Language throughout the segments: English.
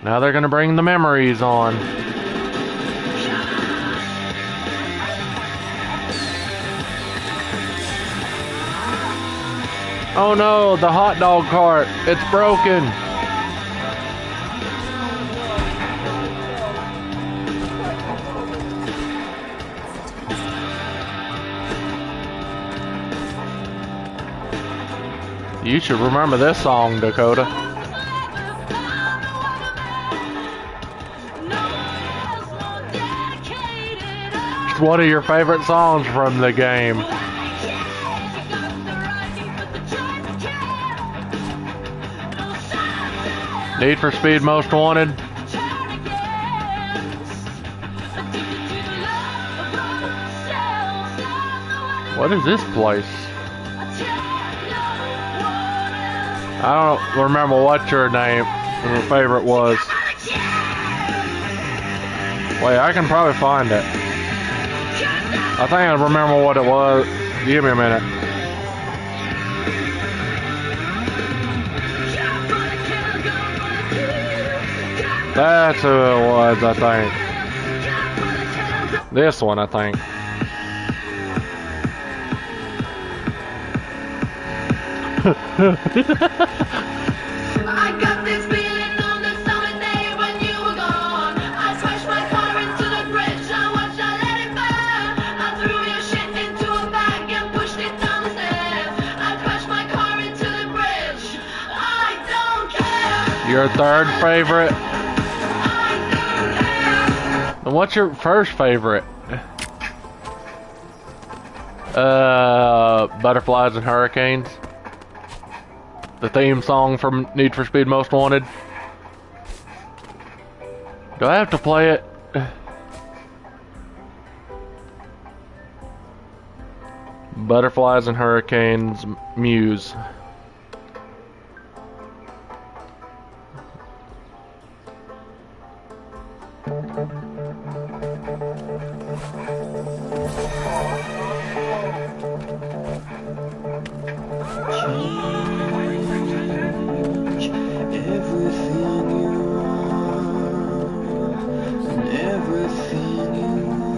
Now they're gonna bring the memories on. Oh no, the hot dog cart. It's broken. You should remember this song, Dakota. It's one of your favorite songs from the game. Need for Speed Most Wanted. What is this place? I don't remember what your favorite was. Wait, I can probably find it. I think I remember what it was. Give me a minute. That's who it was, I think. This one, I think. I got this feeling on the summer day when you were gone. I smashed my car into the bridge. I watched, I let it burn. I threw your shit into a bag and pushed it down the stairs. I crashed my car into the bridge. I don't care. Your third favorite? And what's your first favorite? Butterflies and Hurricanes. The theme song from Need for Speed Most Wanted. Do I have to play it? Butterflies and Hurricanes, Muse.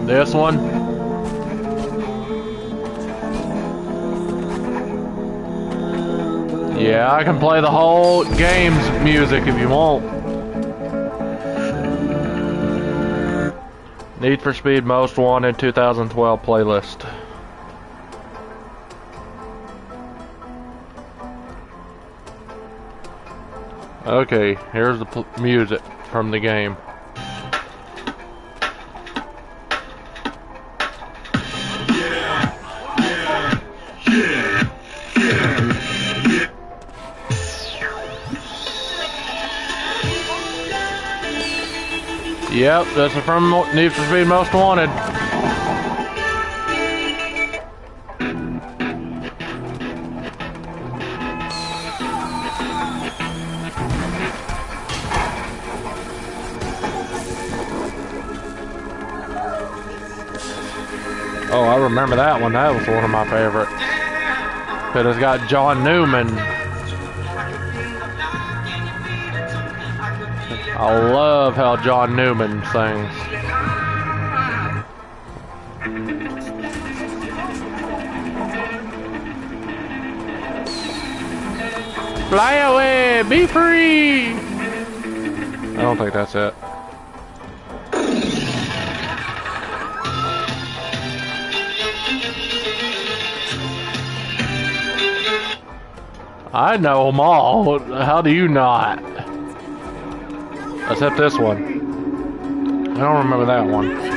This one? Yeah, I can play the whole game's music if you want. Need for Speed Most Wanted 2012 playlist. Okay, here's the music from the game. Yep, this is from Need for Speed Most Wanted. Oh, I remember that one. That was one of my favorites. But it's got John Newman. I love how John Newman sings. Fly away, be free! I don't think that's it. I know them all. How do you not? Except this one. I don't remember that one.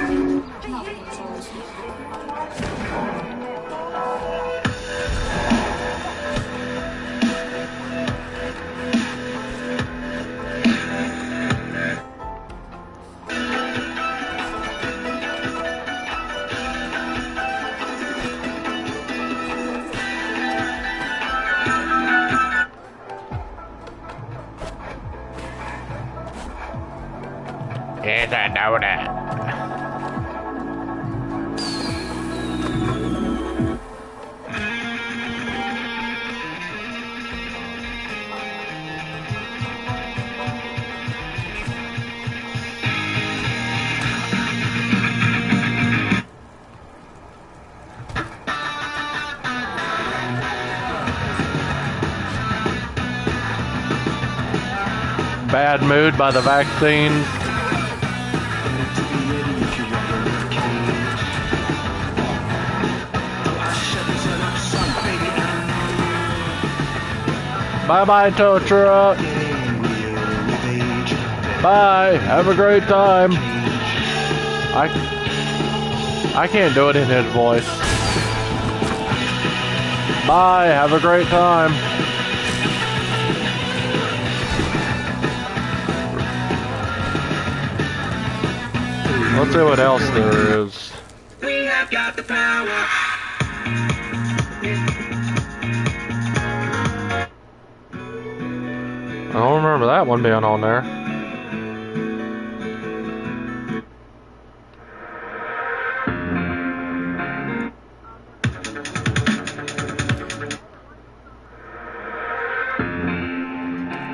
Yes, I know that. bad mood by the vaccine. Bye-bye, tow truck. Bye. Have a great time. I can't do it in his voice. Bye. Have a great time. Let's see what else there is. We have got the power. I don't remember that one being on there.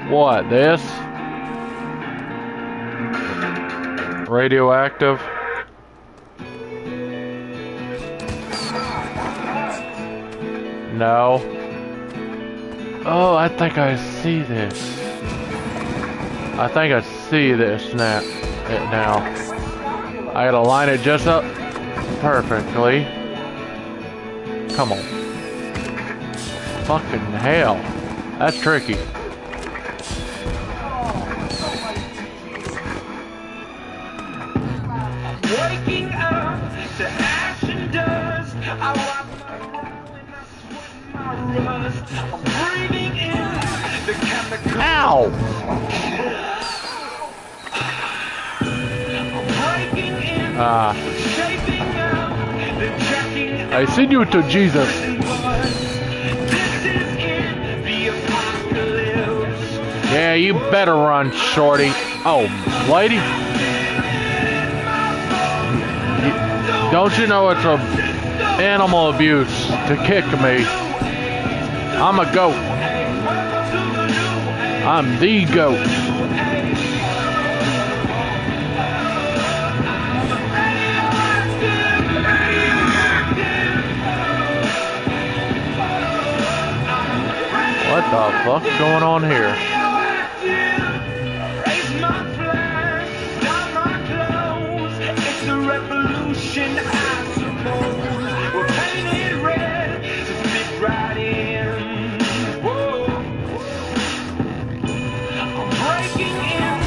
What, this? Radioactive? No. Oh, I think I see this. I think I see this now. I gotta line it just up perfectly. Come on. Fucking hell. That's tricky. Waking up to ash and dust. I wipe my brow and I sweat my rust. I'm breathing in the chemical. Ow! I'm breaking in, shaping up, then checking I send you to Jesus. This is it, the apocalypse. Yeah, you better run, shorty. Oh, lady. Don't you know it's animal abuse to kick me? I'm a goat. I'm the goat. What the fuck's going on here? Raise my flag, stop my clothes. It's a revolution, I suppose. We're painted red to fit right in. Whoa. I'm breaking in,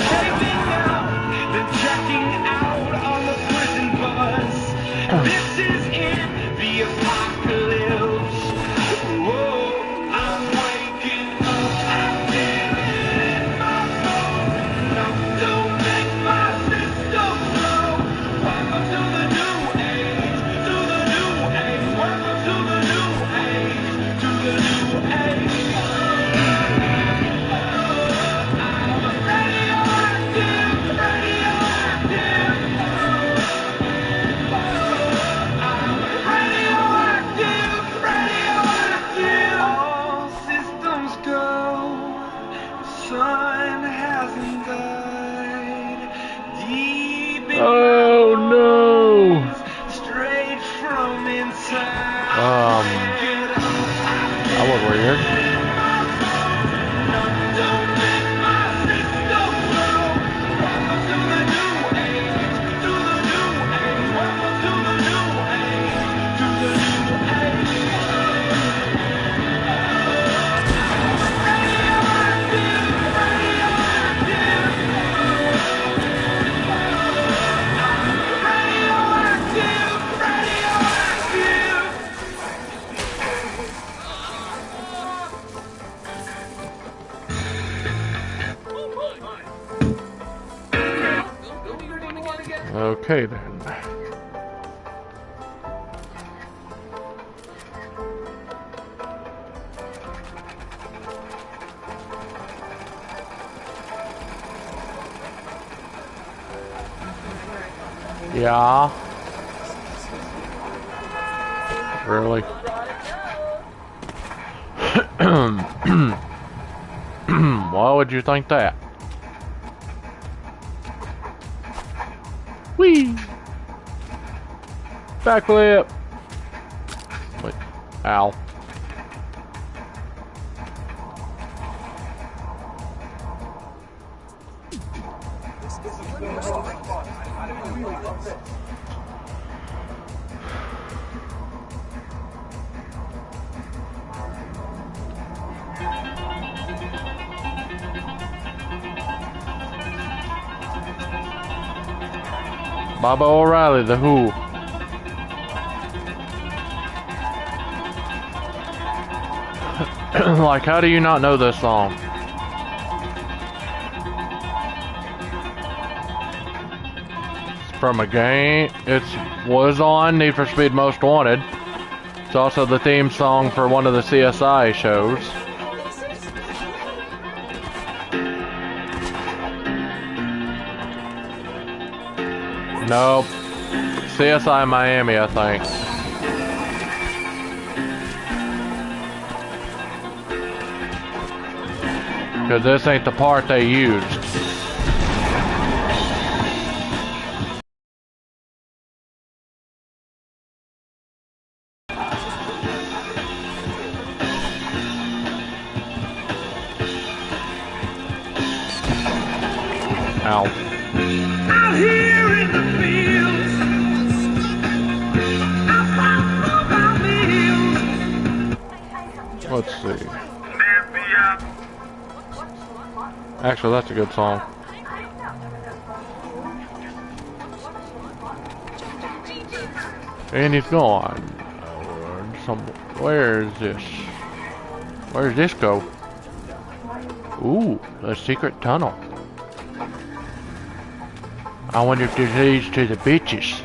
shaping out, then checking out on the prison bus. This is it, the apocalypse. Whoa. I'm waking up, acting in my phone. No, don't make my system blow. Welcome to the new age, to the new age. Welcome to the new age, to the new age. I'm radioactive, radioactive. I'm radioactive, radioactive. All systems go. The sun hasn't died. Deep in Oh no! my bones, straight from inside. That was weird. Don't make my system blow. Welcome to the new age, to the new age. Welcome to the new age, to the new age. Radioactive, radioactive. Radioactive, radioactive. Okay then. Yeah. Really? Why would you think that? Whee! Backflip! Wait. Ow. Oh, Baba O'Reilly, The Who. Like, how do you not know this song? It's from a game. It was on Need for Speed Most Wanted. It's also the theme song for one of the CSI shows. Nope. CSI Miami, I think. Because this ain't the part they used. Ow. Out here in the fields, I fight for my meals. Let's see. Actually, that's a good song. And he's gone. Where is this? Where does this go? Ooh, a secret tunnel. I wonder if this leads to the bitches.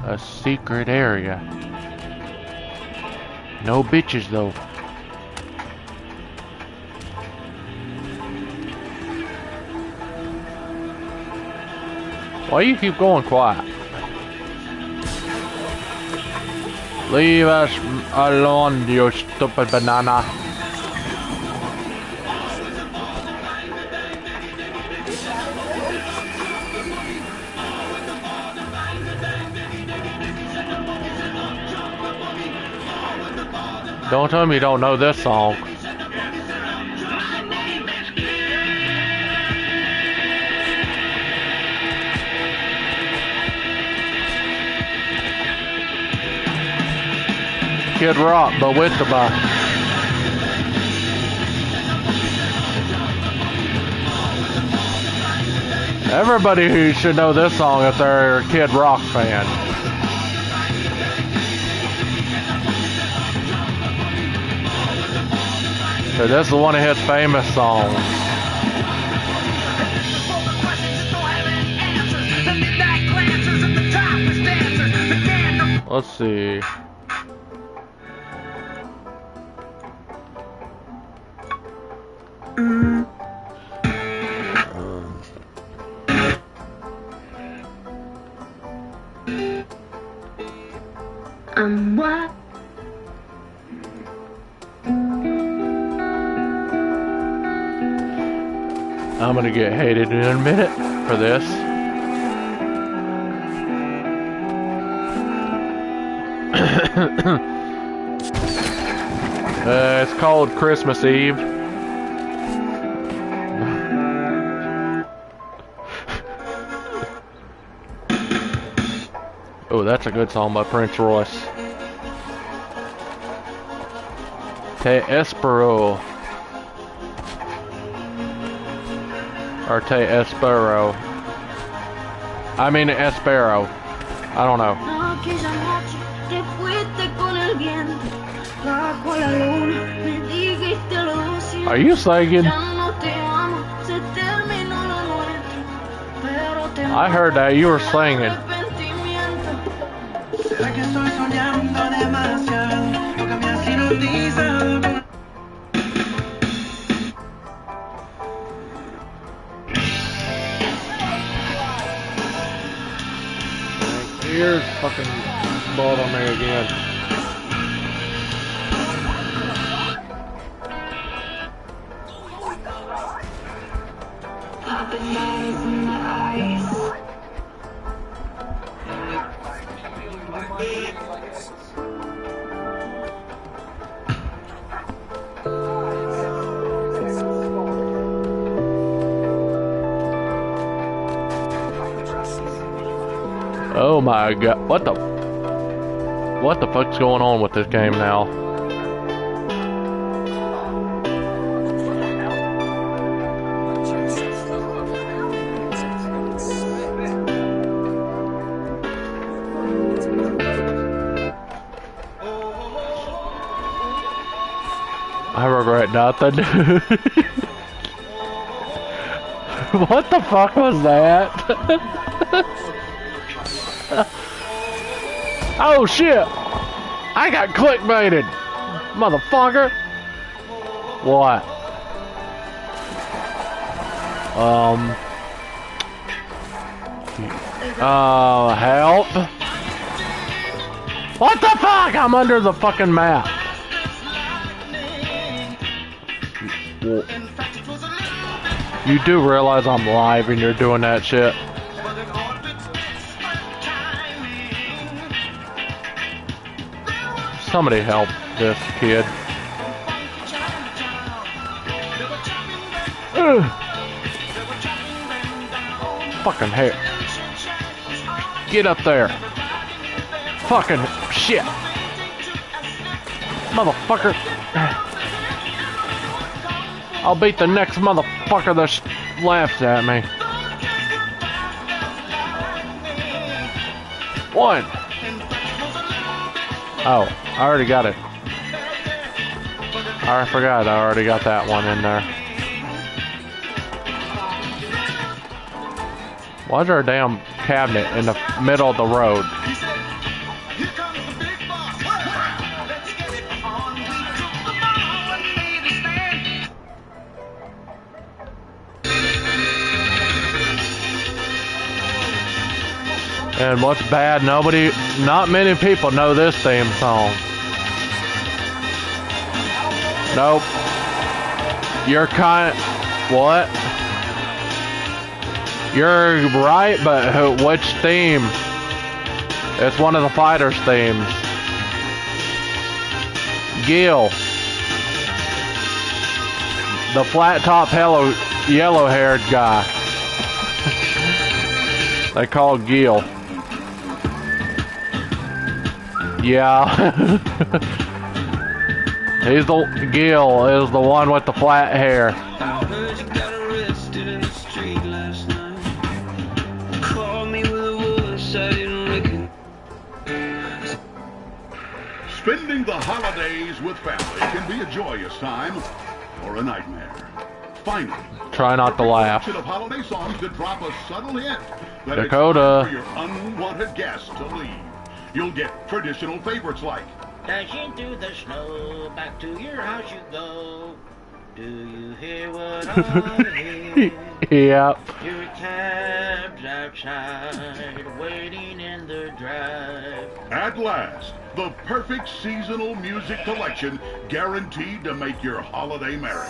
A secret area. No bitches though. Why you keep going quiet? Leave us alone, you stupid banana. Don't tell me you don't know this song. Kid Rock, but with the bus. Everybody who should know this song if they're a Kid Rock fan. So this is one of his famous songs. Let's see. What? I'm gonna get hated in a minute for this. It's called Christmas Eve. Oh, that's a good song by Prince Royce. Te Espero. Or Te Espero. I mean Espero. I don't know. Aquella noche te fuiste con el viento, bajo la luna me dijiste lo siento. Are you singing? Ya no te amo, se terminó lo nuestro, pero te I heard that you were singing. arrepentimiento. Sé que estoy soñando demasiado, lo que me has hipnotizado. Here's fucking ball on me again. Popping bottles in my eyes. my god. What the fuck's going on with this game now? I regret nothing. What the fuck was that? Oh shit! I got clickbaited! Motherfucker! What? Help? What the fuck? I'm under the fucking map. You do realize I'm live and you're doing that shit? Somebody help this kid. Ugh. Fucking hair. Get up there. Fucking shit. Motherfucker. I'll beat the next motherfucker that laughs at me. One. Oh, I already got it. I forgot I already got that one in there. Why is there a damn cabinet in the middle of the road? And what's bad, not many people know this theme song. Nope. You're what? You're right, but which theme? It's one of the fighters' themes. Gil. The flat top yellow-haired guy. They call Gil. Yeah. Gil is the one with the flat hair. I heard you got arrested in the street last night. Called me with a voice I didn't reckon. Spending the holidays with family can be a joyous time or a nightmare. Finally, Try not to laugh. of holiday songs that drop a subtle hint that Dakota. it's time for your unwanted guests to leave. You'll get traditional favorites like Dashing through the snow, back to your house you go. Do you hear what I hear? Yep. Your cab's outside, waiting in the drive. At last, the perfect seasonal music collection guaranteed to make your holiday merry.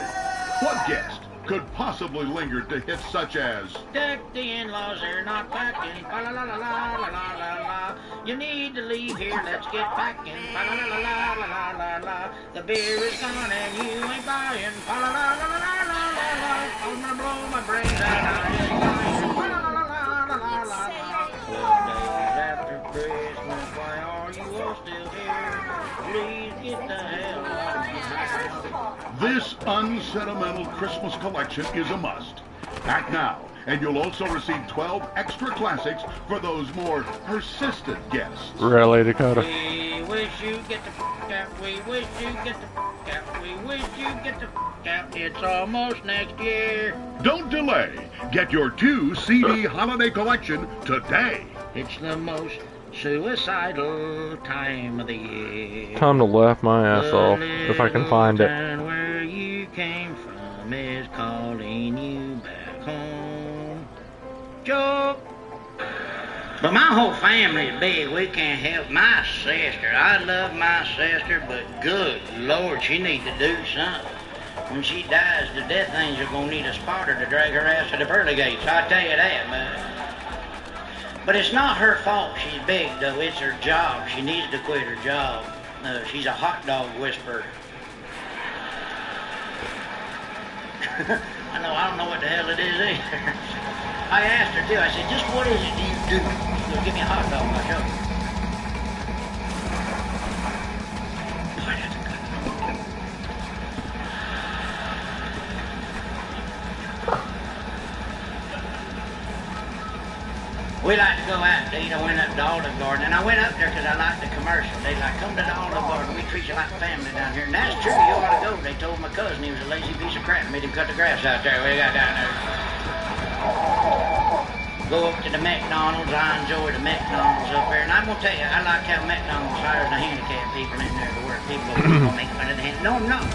What guest could possibly linger to hits such as Deck the in-laws, they're not packing. Fa la la la la la la la la. You need to leave here, let's get packing. Fa la la la la la la la. The beer is gone and you ain't buying. Fa la la la la la la la la. I'm gonna blow my brains out. I ain't buying. Fa la la la la la la la la. 12 days after Christmas, why are you all still here? Please get the hell out of my house. this unsentimental Christmas collection is a must. Act now, and you'll also receive 12 extra classics for those more persistent guests. Really, Dakota? We wish you get the f*** out. We wish you get the f*** out. We wish you get the f*** out. It's almost next year. Don't delay. Get your 2 CD holiday collection today. It's the most suicidal time of the year. Time to laugh my ass off if I can find it. And where you came from is calling you back home. Joe. But my whole family's big. We can't help my sister. I love my sister, but good Lord, she needs to do something. When she dies, the death angel gonna need a spotter to drag her ass to the pearly gates. I tell you that, but it's not her fault she's big, though. It's her job. She needs to quit her job. She's a hot dog whisperer. I don't know what the hell it is either. I asked her, too. I said, just what is it you do? Go give me a hot dog, I'll show you. Boy, that's good. We like to go out to eat. I went up to Olive Garden, and I went up there because I liked the commercial. They like, come to the Olive Garden. We treat you like family down here. And that's true. You ought to go. They told my cousin he was a lazy piece of crap. Made him cut the grass out there. What you got down there? Go up to the McDonald's. I enjoy the McDonald's up there. And I'm going to tell you, I like how McDonald's hires the handicapped people in there to work. People go make fun of the hand. No, I'm not.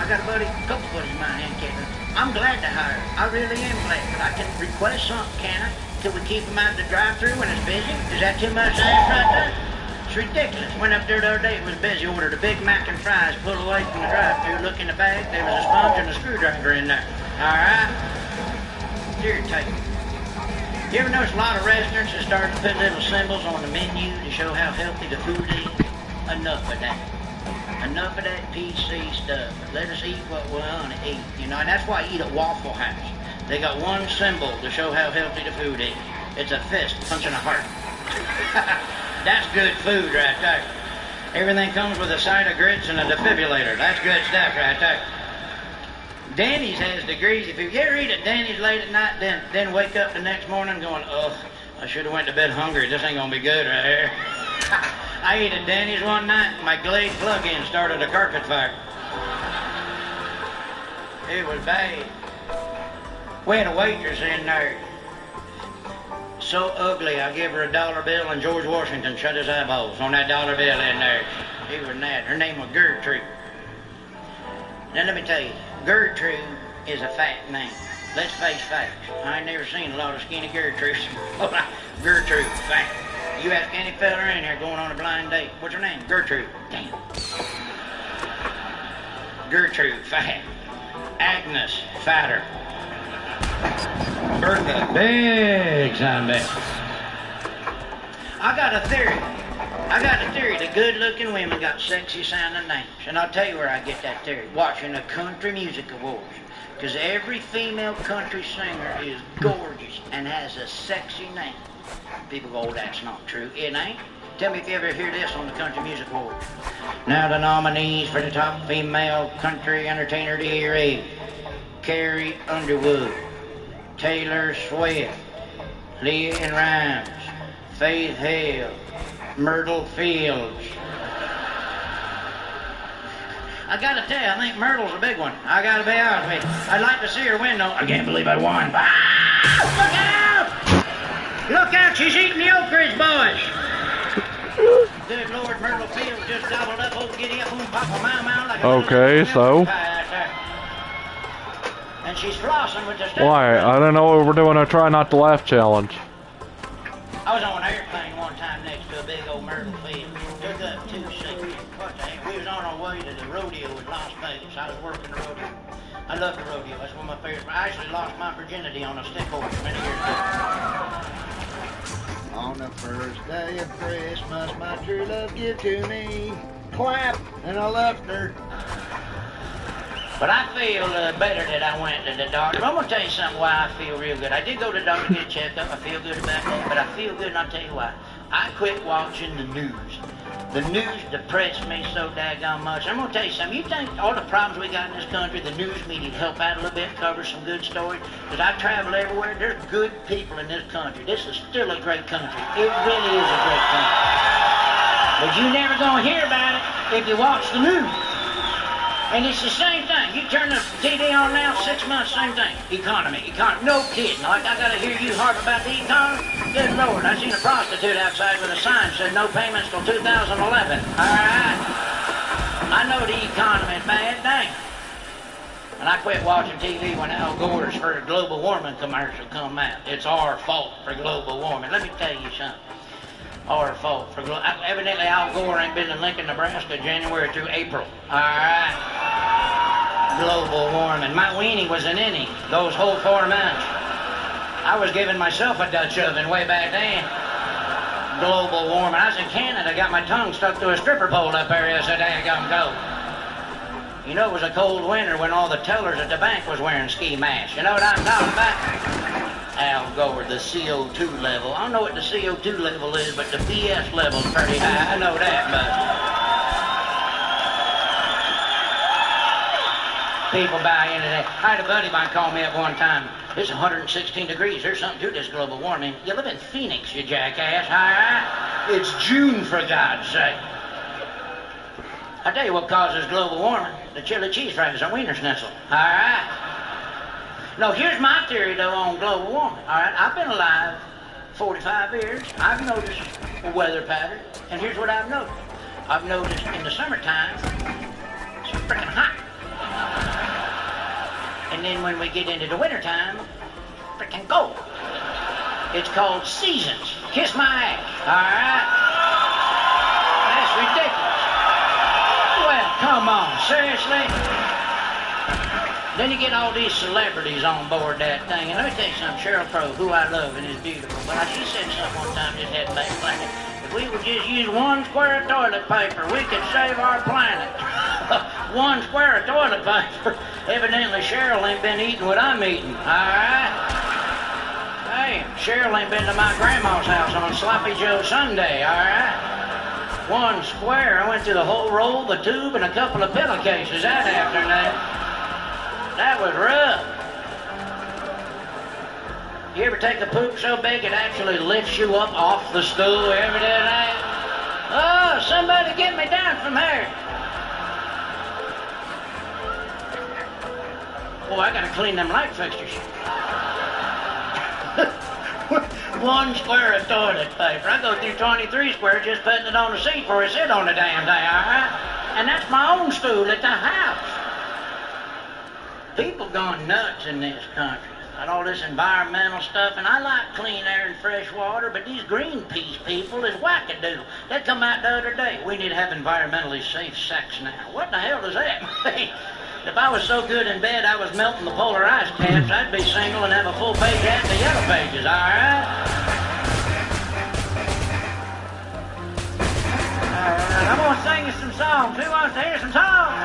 I got a couple buddies of mine handicapped. I'm glad to hire. I really am glad. But I can request something, can I? Till we keep them out the drive-thru when it's busy? Is that too much to ask right there? It's ridiculous. Went up there the other day, it was busy, ordered a Big Mac and fries, pulled away from the drive-thru, look in the bag, there was a sponge and a screwdriver in there. All right? Irritating. You ever notice a lot of restaurants that start to put little symbols on the menu to show how healthy the food is? Enough of that. Enough of that PC stuff. Let us eat what we want to eat. You know, and that's why I eat at Waffle House. They got one symbol to show how healthy the food is. It's a fist punching a heart. That's good food right there. Everything comes with a side of grits and a defibrillator. That's good stuff right there. Denny's has degrees. If you ever eat at Denny's late at night, then wake up the next morning going, ugh, I should have went to bed hungry. This ain't gonna be good right here. I ate at Denny's one night. My Glade plug-in started a carpet fire. It was bad. We had a waitress in there. So ugly, I gave her a $1 bill and George Washington shut his eyeballs on that $1 bill in there. She was mad. Her name was Gertrude. Now let me tell you, Gertrude is a fat name. Let's face facts. I ain't never seen a lot of skinny Gertrudes. Gertrude, fat. You ask any fella in here going on a blind date, what's her name? Gertrude. Damn. Gertrude, fat. Agnes, fatter. Bertha, big son bitch. I got a theory. The good-looking women got sexy-sounding names. And I'll tell you where I get that theory. Watching the Country Music Awards. Because every female country singer is gorgeous and has a sexy name. People go, oh, that's not true. It ain't. Tell me if you ever hear this on the Country Music Awards. Now the nominees for the top female country entertainer of the year is Carrie Underwood, Taylor Swift, LeAnn Rimes, Faith Hill, Myrtle Fields. I gotta tell you, I think Myrtle's a big one. I gotta be honest with you. I'd like to see her win, though. I can't believe I won. Ah! Look out! Look out, she's eating the Oak Ridge boys. Good Lord, Myrtle Fields just gobbled up old giddy up boom papa mau like a Okay, so and she's flossing with the stuff. why? I don't know what we're doing. A try not to laugh challenge. I was on an airplane one time next to a big old Myrtle Field. Took up 2 seats. What the heck? We was on our way to the rodeo in Las Vegas. I was working the rodeo. I love the rodeo. That's one of my favorites. I actually lost my virginity on a stick horse many years ago. On the first day of Christmas, my true love gave to me. Clap, and I left her. But I feel better that I went to the doctor. I'm going to tell you something why I feel real good. I did go to the doctor to get a checkup. I feel good about that. But I feel good, and I'll tell you why. I quit watching the news. The news depressed me so daggone much. I'm going to tell you something. You think all the problems we got in this country, the news media help out a little bit, cover some good stories? Because I travel everywhere. There's good people in this country. This is still a great country. It really is a great country. But you never going to hear about it if you watch the news. And it's the same thing. You turn the TV on now, 6 months, same thing. Economy. No kidding. Like, I gotta hear you harp about the economy. Good Lord, I seen a prostitute outside with a sign that said no payments till 2011. All right? I know the economy is bad, dang. And I quit watching TV when Al Gore's for a global warming commercial come out. It's our fault for global warming. Let me tell you something. Our fault for evidently Al Gore ain't been in Lincoln, Nebraska, January through April. All right. Global warming. My weenie was an innie those whole 4 months. I was giving myself a Dutch oven way back then. Global warming. I was in Canada, got my tongue stuck to a stripper pole up there. It's a daggone cold. You know, it was a cold winter when all the tellers at the bank was wearing ski masks. You know what I'm talking about? Al Gore, the CO2 level. I don't know what the CO2 level is, but the BS level's pretty high. I know that much. People buy into that. I had a buddy of mine call me up one time. It's 116 degrees. There's something to this global warming. You live in Phoenix, you jackass. All right? It's June, for God's sake. I tell you what causes global warming. The chili cheese fries on Wiener Schnitzel. All right? No, here's my theory, though, on global warming. All right? I've been alive 45 years. I've noticed the weather pattern. And here's what I've noticed. I've noticed in the summertime, it's freaking hot. And then when we get into the wintertime, freaking cold. It's called seasons. Kiss my ass. All right? That's ridiculous. Well, come on, seriously? Then you get all these celebrities on board that thing. And let me tell you something, Sheryl Crow, who I love and is beautiful, but she said something one time just had to make planet. If we would just use one square of toilet paper, we could save our planet. One square of toilet paper. Evidently, Cheryl ain't been eating what I'm eating, all right? Hey, Cheryl ain't been to my grandma's house on Sloppy Joe Sunday, all right? One square, I went through the whole roll, the tube, and a couple of pillowcases that afternoon. That was rough. You ever take a poop so big it actually lifts you up off the stool every day? Oh, somebody get me down from here. Boy, I gotta clean them light fixtures. One square of toilet paper. I go through 23 squares just putting it on the seat before I sit on the damn thing, all right? And that's my own stool at the house. People going nuts in this country. Got all this environmental stuff, and I like clean air and fresh water, but these Greenpeace people is wackadoodle. They come out the other day. We need to have environmentally safe sex now. What the hell does that mean? If I was so good in bed I was melting the polar ice caps, I'd be single and have a full page ad in the yellow pages, all right? All right, I'm gonna sing you some songs. Who wants to hear some songs?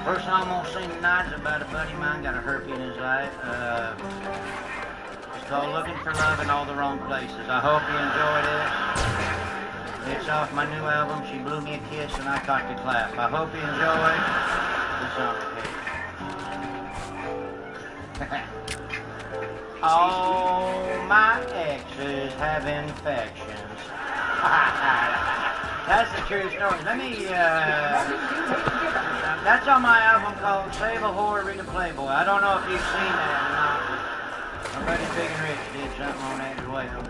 First song I'm gonna sing tonight is about a buddy of mine got a herpy in his life. It's called Looking for Love in All the Wrong Places. I hope you enjoyed it. It's off my new album, She Blew Me a Kiss and I Caught the Clap. I hope you enjoy the song. All my exes have infections. That's the true story. Let me, that's on my album called Save a Whore, Read a Playboy. I don't know if you've seen that or not. My buddy Big and Rich did something on that as well.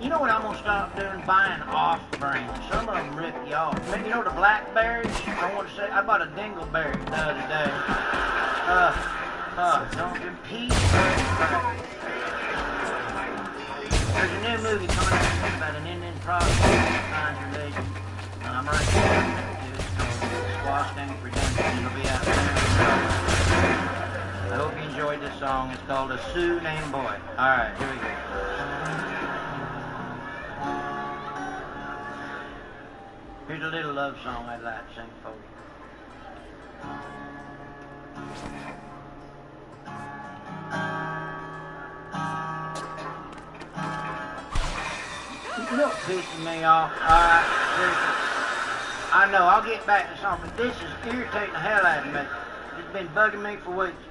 You know what I'm going to stop doing? Buying off-brand. Some of them rip you off. You know the blackberries? I want to say, I bought a dingleberry the other day. Don't compete. There's a new movie coming out about an Indian prostitute finds her lady. I'm right here. It's called Swastika Redemption. It'll be out there. I hope you enjoyed this song. It's called A Sioux Named Boy. Alright, here we go. Here's a little love song I'd like to sing for you. You know what pisses me off? Seriously. I know, I'll get back to something, but this is irritating the hell out of me. It's been bugging me for weeks.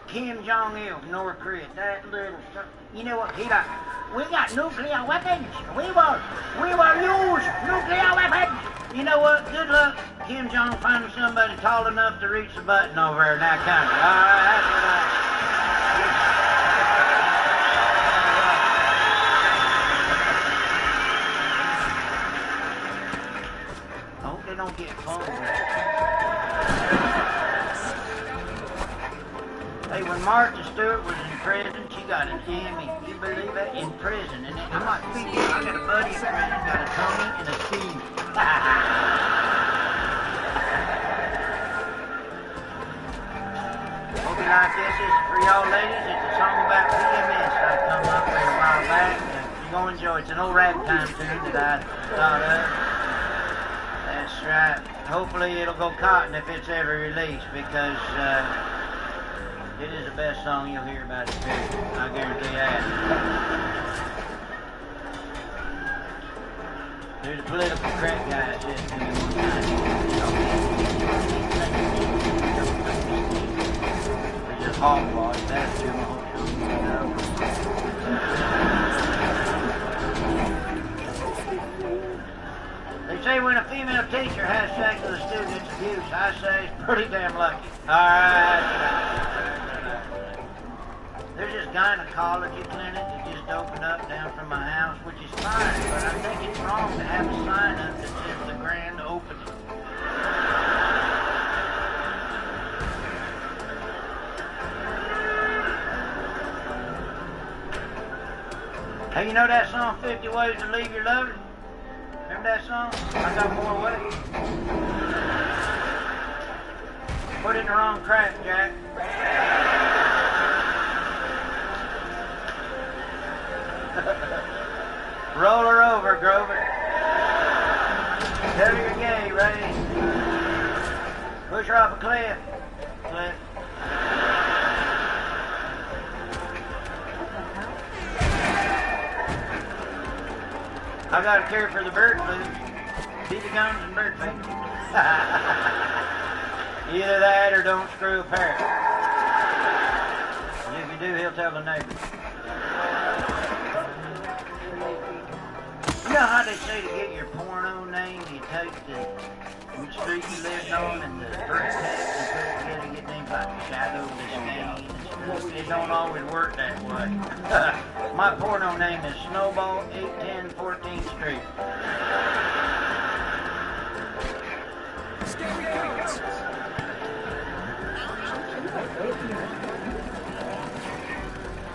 Kim Jong-il from North Korea, that little stuff. You know what? He like, we got nuclear weapons. We will use nuclear weapons. You know what? Good luck, Kim Jong, finding somebody tall enough to reach the button over there in that country. All right, that's what I hope they don't get phone. Hey, when Martha Stewart was in prison, she got an Emmy. You believe that? In prison. And I'm not speaking. I got a buddy in prison, got a Tony and a Steve. Hope you like this. This is for y'all ladies. It's a song about PMS I come up with a while back. You're going to enjoy it. It's an old ragtime tune that I thought of. That's right. hopefully it'll go cotton if it's ever released, because it is the best song you'll hear about it, period. I guarantee that. There's a political crack guy that says to me one time, there's just hogwash, that's too much. They say when a female teacher has sex with a student, it's abuse. I say it's pretty damn lucky. Alright. There's this gynecology clinic that just opened up down from my house, which is fine, but I think it's wrong to have a sign up that says the grand opening. Hey, you know that song, 50 Ways to Leave Your Lover? Remember that song? I got more ways. Put it in the wrong crack, Jack. Roll her over, Grover. Tell her you're gay, Ray. Push her off a cliff. Cliff. I got a cure for the bird flu. BB guns and bird flu. Either that or don't screw a parrot. And if you do, he'll tell the neighbors. You know how they say to get your porno name, you take the street you lived on and the birth text and put it together and get names like Shadow Biscayne. It don't always work that way. My porno name is Snowball 810 14th Street.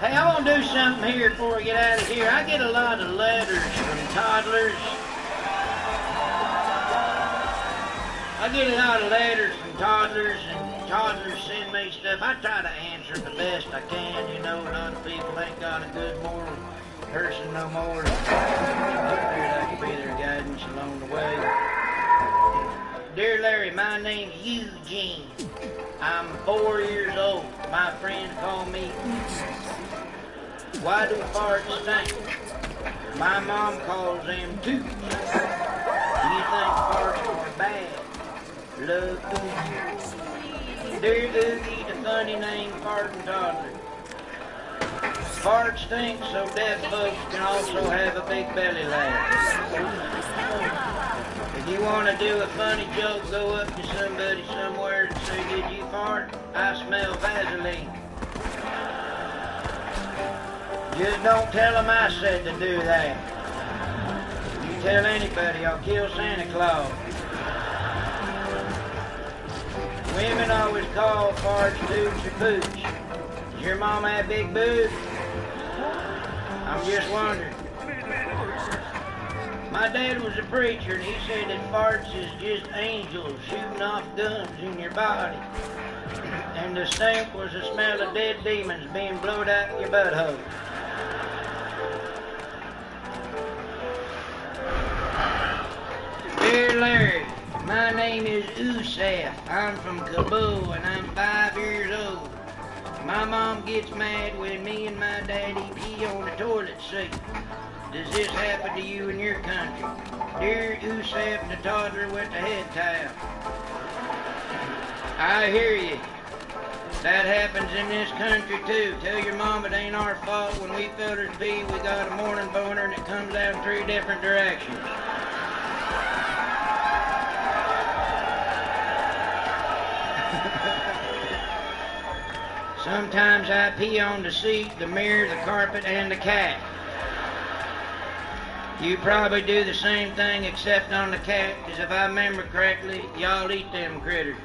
Hey, I want to do something here before we get out of here. I get a lot of letters from toddlers. And toddlers send me stuff. I try to answer the best I can. You know, a lot of people ain't got a good moral person no more. I figured I could be their guidance along the way. Dear Larry, my name's Eugene. I'm 4 years old. My friends call me Oops. Why do farts stink? My mom calls them toots. Do you think farts are bad? Love Oogie. Dear Oogie, the funny name farting toddler. Farts stink so deaf folks can also have a big belly laugh. If you want to do a funny joke, go up to somebody somewhere and say, did you fart? I smell Vaseline. Just don't tell them I said to do that. You tell anybody, I'll kill Santa Claus. Women always call farts toots or pooch. Does your mom have big boobs? I'm just wondering. My dad was a preacher and he said that farts is just angels shooting off guns in your body. And the stink was the smell of dead demons being blowed out your butthole. Dear Larry, my name is Usaf. I'm from Kabul and I'm 5 years old. My mom gets mad when me and my daddy pee on the toilet seat. Does this happen to you in your country? Dear Usaf, the toddler with the head towel. I hear you. That happens in this country too. Tell your mom it ain't our fault. When we fellers pee, we got a morning boner and it comes out in 3 different directions. Sometimes I pee on the seat, the mirror, the carpet, and the cat. You probably do the same thing except on the cat, because if I remember correctly, y'all eat them critters.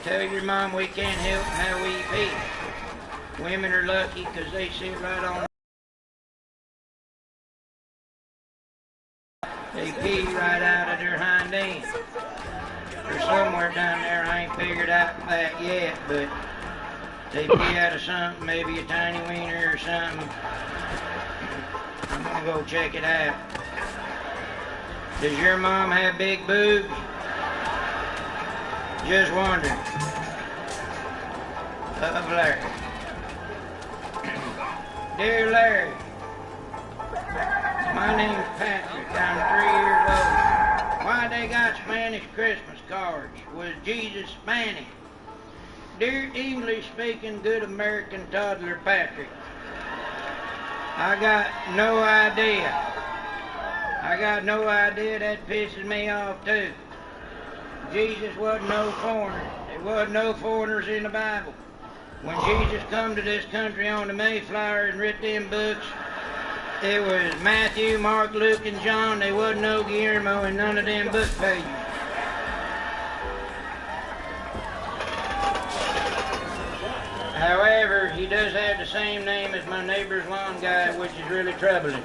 Tell your mom we can't help how we pee. Women are lucky because they sit right on. They pee right out of their hind end. Or somewhere down there, I ain't figured out that yet, but they pee out of something, maybe a tiny wiener or something. I'm gonna go check it out. Does your mom have big boobs? Just wondering. Love, Larry. Dear Larry, my name's Patrick. I'm 3 years old. Why they got Spanish Christmas cards? Was Jesus Spanish? Dear English-speaking good American toddler Patrick, I got no idea. That pisses me off too. Jesus wasn't no foreigner. There wasn't no foreigners in the Bible. When Jesus come to this country on the Mayflower and writ them books, it was Matthew, Mark, Luke, and John. There wasn't no Guillermo in none of them book pages. However, he does have the same name as my neighbor's lawn guy, which is really troubling.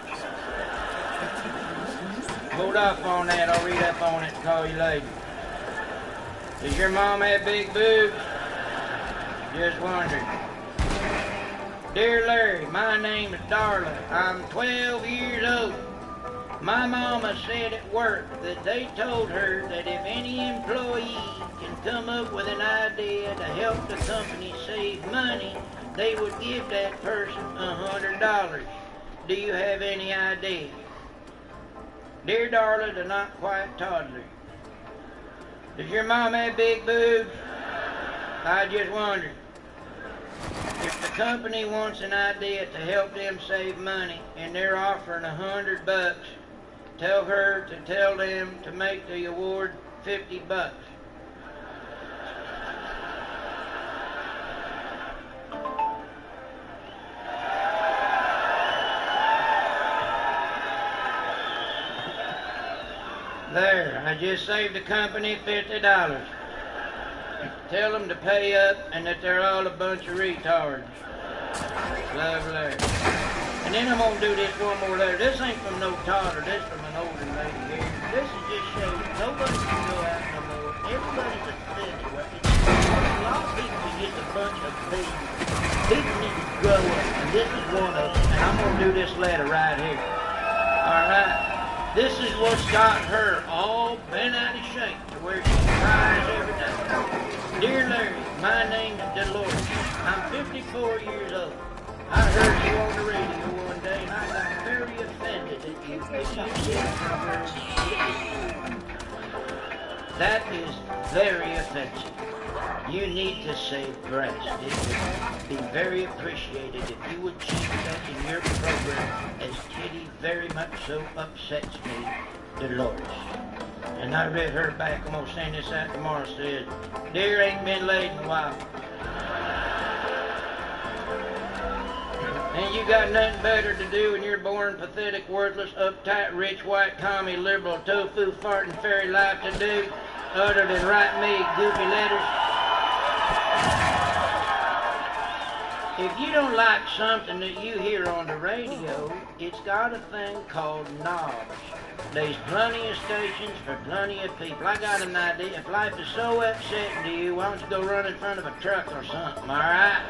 Hold off on that. I'll read up on it and call you later. Does your mom have big boobs? Just wondering. Dear Larry, my name is Darla. I'm 12 years old. My mama said at work that they told her that if any employee can come up with an idea to help the company save money, they would give that person $100. Do you have any idea? Dear Darla, the not quite toddler. Does your mom have big boobs? I just wondered. If the company wants an idea to help them save money and they're offering $100, tell her to tell them to make the award $50. There, I just saved the company $50. Tell them to pay up and that they're all a bunch of retards. Love, Larry. And then I'm going to do this one more letter. This ain't from no toddler. This from an older lady here. This is just showing nobody can go out no more. Everybody's offended. A lot of people are just a bunch of people. People need to grow up. And this is one of them. And I'm going to do this letter right here. All right. This is what's got her all bent out of shape to where she cries every day. Dear Larry, my name is Dolores. I'm 54 years old. I heard you on the radio one day and I got very offended that you That is very offensive. You need to say breast. It would be very appreciated if you would change that in your program, as Kitty very much so upsets me, Dolores. And I read her back. I'm going to send this out tomorrow. Says, dear, ain't been laid in a while. And you got nothing better to do in your born, pathetic, worthless, uptight, rich, white, commie, liberal, tofu, farting, fairy life to do other than write me goofy letters. If you don't like something that you hear on the radio, it's got a thing called knobs. There's plenty of stations for plenty of people. I got an idea. If life is so upsetting to you, why don't you go run in front of a truck or something, all right?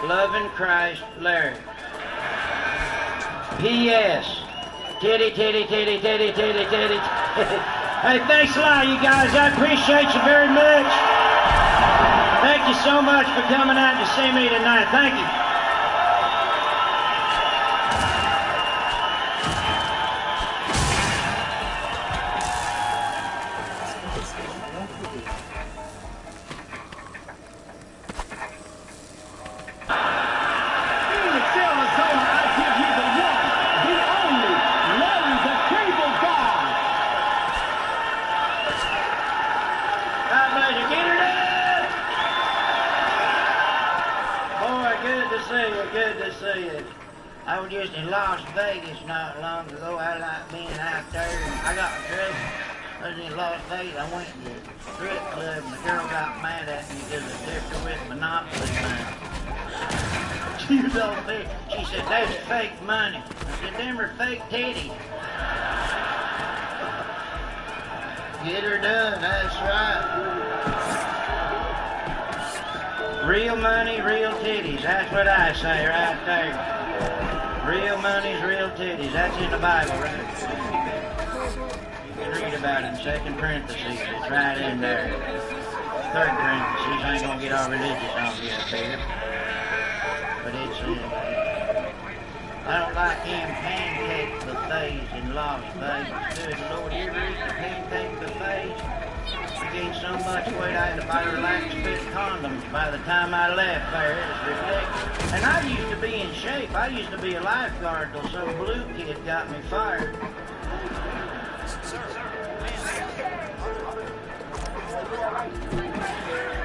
Loving Christ, Larry. P.S. Titty, titty, titty, titty, titty, titty. Hey, thanks a lot, you guys. I appreciate you very much. Thank you so much for coming out to see me tonight. Thank you. Good to see you. I was just in Las Vegas not long ago. I like being out there. I got in trouble. I was in Las Vegas. I went to the strip club and the girl got mad at me because I differed with Monopoly money. She was all big. She said, that's fake money. I said, them are fake titties. Get her done, that's right. Real money, real titties. That's what I say right there. Real money's real titties. That's in the Bible, right? just read about it in second parentheses. It's right in there. Third parentheses. I ain't gonna get all religious on you up here. But it's I don't like them pancake buffets in Las Vegas. Good Lord, you ever eat the pancake buffets? I gained so much weight I had to buy relaxed fit condoms by the time I left there. It was ridiculous. And I used to be in shape. I used to be a lifeguard till some blue kid got me fired.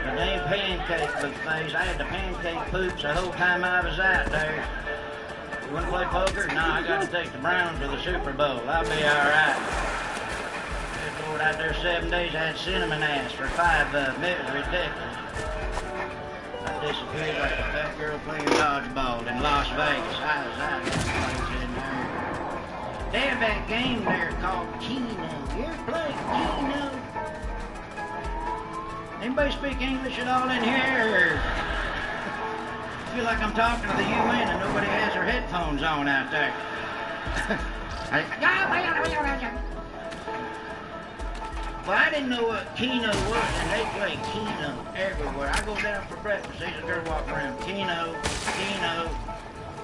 The damn pancake buffets. I had the pancake poops the whole time I was out there. You want to play poker? No, I got to take the Browns to the Super Bowl. I'll be all right. Good Lord, out there 7 days, I had cinnamon ass for 5 of them. It was ridiculous. I disappeared like a fat girl playing dodgeball in Las Vegas. I was out there in there. They have that game there called Keno. You ever play Keno? Anybody speak English at all in here? I feel like I'm talking to the UN and nobody has their headphones on out there. Well, I didn't know what Keno was, and they play Keno everywhere. I go down for breakfast, there's a girl walking around, Keno, Keno,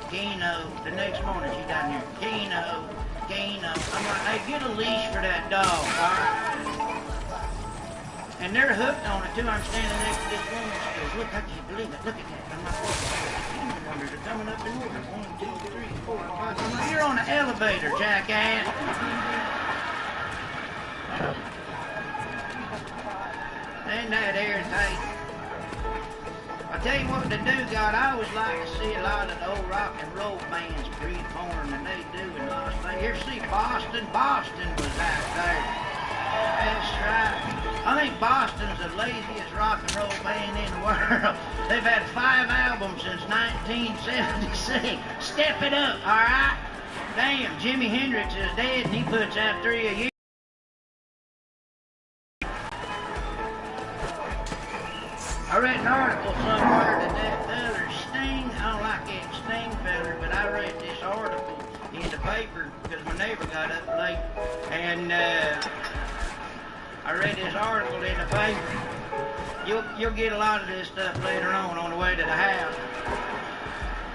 Keno. The next morning she's down here, Keno, Keno. I'm like, hey, get a leash for that dog, all right? And they're hooked on it, too. I'm standing next to this woman. She goes, look, I can't believe it. Look at that. I'm like, the numbers are coming up in order. 1, 2, 3, 4, 5. I'm like, you're on the elevator, jackass. Ain't that airtight? I tell you what to do, God. I always like to see a lot of the old rock and roll bands perform than they do in Las Vegas. You ever see Boston? Boston was out there. That's right. I think Boston's the laziest rock and roll band in the world. They've had 5 albums since 1976. Step it up, all right? Damn, Jimi Hendrix is dead and he puts out 3 a year. I read an article somewhere that feller Sting, I don't like that Sting feller, but I read this article in the paper because my neighbor got up late, and I read this article in the paper. You'll get a lot of this stuff later on the way to the house.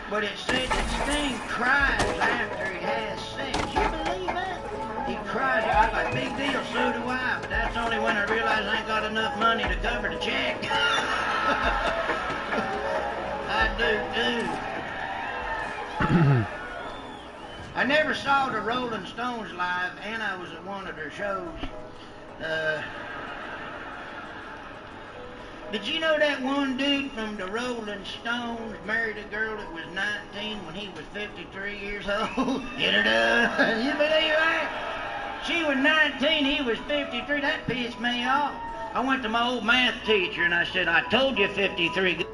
But it said that Sting cries after he has sex. You believe that? He cries. I was like, big deal, so do I. But that's only when I realize I ain't got enough money to cover the check. I do too. I never saw the Rolling Stones live, and I was at one of their shows. Did you know that one dude from the Rolling Stones married a girl that was 19 when he was 53 years old? Get it up? You believe that? She was 19, he was 53. That pissed me off. I went to my old math teacher and I said, I told you 53.